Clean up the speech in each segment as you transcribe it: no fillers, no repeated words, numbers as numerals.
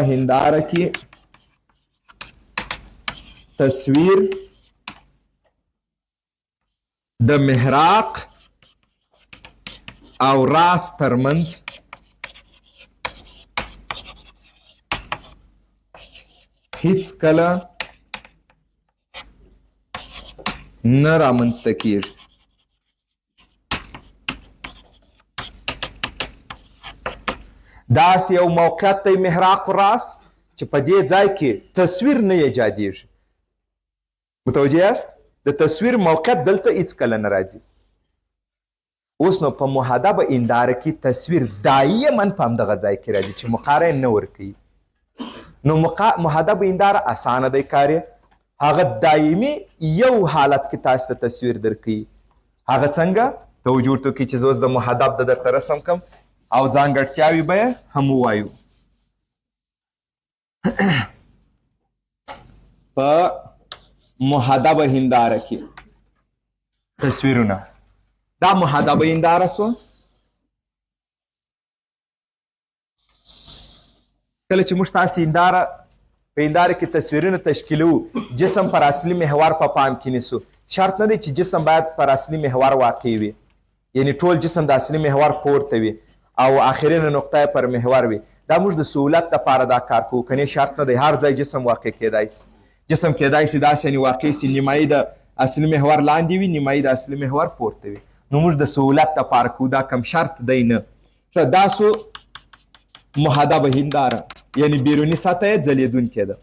هنداره کې تصویر د محراق او راس ترمنځ هیڅ کله نه رامنځته کیږي. داسې یو موقعیت دی محراق و راس چې په دې ځای کې تصویر نه ایجادیږي. متوجه یاست؟ د تصویر موقعیت دلته هیڅ کله نه راځي. اوس نو په محدبه هنداره کې تصویر دایما په همدغه ځای کې راځي چې مقاره نه ورکوي. نو محدبه هنداره اسانه دی کار یې، هغه دایمي یو حالت کې تاسو ته تصویر درکوي. هغه څنګه؟ توجه ورته وکړئ چې زه اوس د محدب د درته رسم کړم او ځانګړتیاوې به یې هم ووایو. په محدبه هنداره کې تصویرونه، دا محدبه هنداره سوه. کله چې موږ تاسې په هنداره کې تصویرونه تشکیلوو، جسم پر اصلي محور په پام کې نیسو. شرط نه دی چې جسم باید پر اصلي محور واقع وي، یعنی ټول جسم د اصلي محور پورته وي او آخرینه نقطه پر محور وي. دا موږ د سهولت لپاره دا کار کوو، کنې شرط نه دی هر ځای جسم واقع کیدای شي. جسم کیدای شي داسې یعنې واقع شي نیمایي د اصلي محور لاندې وي، نیمایي د اصلي محور پورته وي. نو موږ د سهولت لپاره کوو، دا کم شرط دی نه. دا سو محدبه هنداره، یعنی بیروني سطح یې ځلېدونکې ده.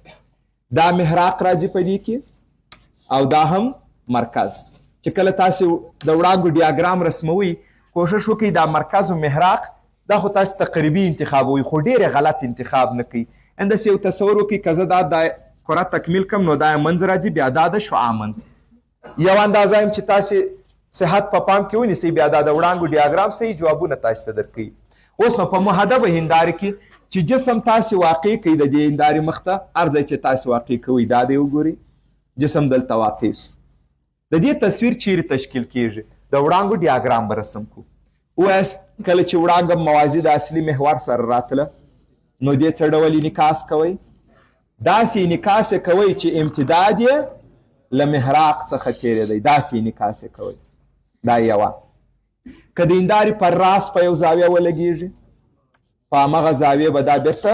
دا محراق راځي په دې کې او دا هم مرکز. چې کله تاسې د وړانګو ډیاګرام رسموئ، کوشش وکړئ دا مرکز و محراق دا خو تاسې تقریبي انتخابوئ، خو ډېر غلط انتخاب نه کوئ. همداسې یو تصور وکړئ که زه دا کره تکمیل کړم نو دا یې منځ راځي، بیا دا د شعاع منځ. یو اندازه یم چې تاسې صحت په پام کې ونیسئ، بیا دا د وړانګو ډیاګرام صحیح جوابونه تاسې ته درکوي. اوس نو په محدبه هنداره کې چې جسم تاسې واقع کوي د دې هندارې مخ ته، هر ځای چې تاسې واقع کوئ دا دی وګورئ، جسم دلته واقع شو. د دې تصویر چیرې تشکیل کیږي؟ د وړانګو ډیاګرام به رسم کړو. ووایاست کله چې وړانګه موازي د اصلي محور سره راتله نو دې څه ډول انعکاس کوئ؟ داسې انعکاس یې کوئ چې امتداد یې له محراق څخه تېرېدی، داسې انعکاس یې کوئ. دا یوه. که د هندارې پر راس په یو زاویه ولګېږي، په همغه زاویې به دا بیرته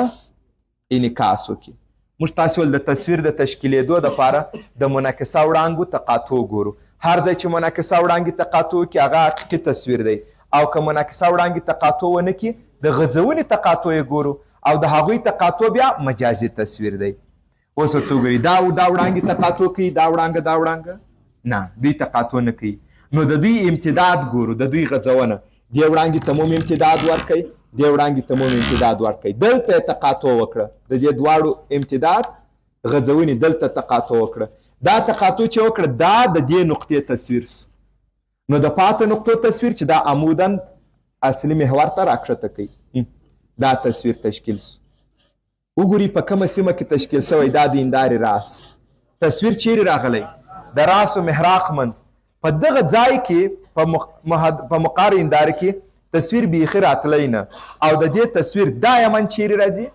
انعکاس وکړي. موږ تاسې ول د تصویر د تشکیلېدو دپاره د منعکسه وړانګو تقاطع ګورو. هر ځای چې منعکسه وړانګې تقاطع وکړي هغه حقیقي تصویر دی، او که منعکسه وړانګې تقاطع ونه کړي د غځونې تقاطع یې ګورو، او د هغوی تقاطع بیا مجازي تصویر دی. اوس ورته وګورئ دا وړانګې تقاطع کوي، دا وړانګه نه، دوی تقاطع نه کوي. نو د دوی امتداد ګورو، د دوی غځونه. دې وړانګې ته هم امتداد ورکوي، دې وړانګې ته هم امتداد ورکوي. دلته یې تقاطع وکړه، د دې دواړو امتداد غځونې دلته تقاطع وکړه. دا تقاطع چې وکړه دا د دې نقطې تصویر سو. نو د پاتې نقطو تصویر چې دا عموداً اصلي محور ته راکښته کوي، دا تصویر تشکیل سو. وګورئ په کومه سیمه کې تشکیل شوی، دا د هندارې راس. تصویر چیرې راغلی؟ د راس و محراق منځ. په دغه ځای کې په مقار هنداره کې تصویر بیخي راتلی نه، او د دې تصویر دایما چیرې راځي؟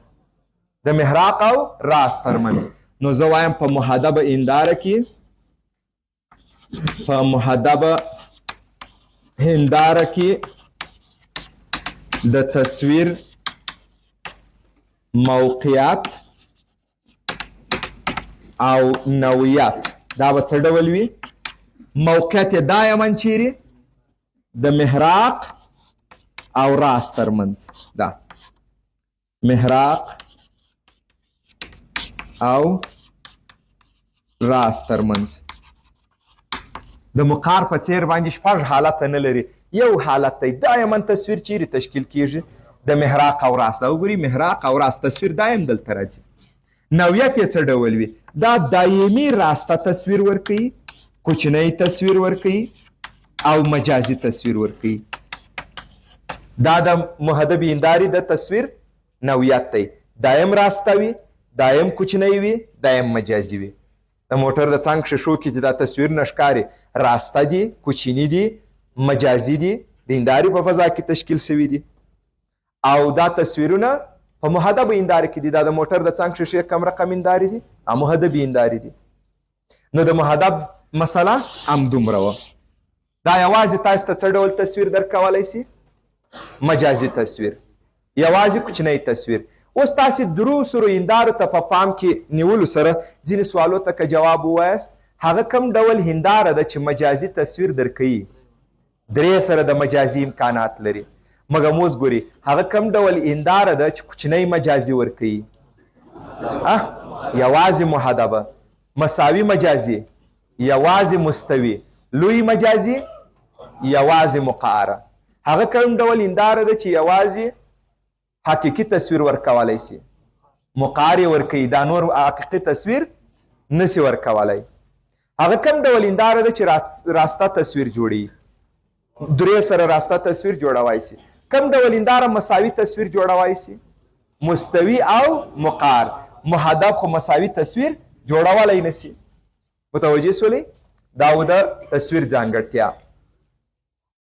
د محراق او راس ترمنځ. نو زه وایم په محدبه هنداره کې د تصویر موقعیت او نوعیت دا به څه ډول وي؟ موقعیت یې دایما چیرې؟ د محراق او راس ترمنځ. دا محراق او راس ترمنځ. د مقار په څیر باندې شپږ حالته نه لري، یو حالت دی. دایما تصویر چیرې تشکیل کیږي؟ د محراق او راس. دا وګورئ محراق او راس تصویر دایم دلته راځي. نوعیت یې څه ډول وي؟ دا دایمي راسته تصویر ورکوي، کوچنی تصویر ورکوي او مجازي تصویر ورکوي. دا د محدبې هندارې د تصویر نوعیت دی. دایم راسته وي، دایم کوچنی وي، دایم مجازي وي. د موټر د څنګ شیشو کې چې دا تصویر نه ښکاري، راسته دي، کوچني دي، مجازي دي، د هندارې په فضا کې تشکیل شوي دي. او دا تصویرونه په محدبه هنداره کې دي. دا د موټر د څنګ شیشې کم رقم هندارې دي او محدبې هندارې دي. نو د محدب مسله همدومره وه. دا یوازې تاسو ته څه ډول تصویر درکولی شي؟ مجازي تصویر، یوازې کوچنی تصویر. اوس تاسې درو سرو هندارو ته په پام کې نیولو سره ځینې سوالو ته که جواب ووایاست، هغه کم ډول هنداره ده چې مجازي تصویر درکوي؟ درې سره د مجازي امکانات لري. مګم اوس ګوري هغه کم ډول هنداره ده چې کوچنی مجازي ورکوي؟ یوازې محدبه، مساوي مجازي، یوازې مستوي، لوی مجازي، یوازې مقعره. هغه کوم ډول هنداره ده چې یوازې حقیقي تصویر ورکولی شي، مقعر یې ورکوي، دا نور حقیقي تصویر نسی ورکولی. هغه کوم ډول هنداره ده چې راسته تصویر جوړي، درې سره راسته تصویر جوړولی شي. کوم ډول هنداره مساوي تصویر جوړولی شي؟ مستوي او مقعر. محدب خو مساوي تصویر جوړولی نسی. متوجه سولئ؟ دا و د تصویر ځانګړتیا.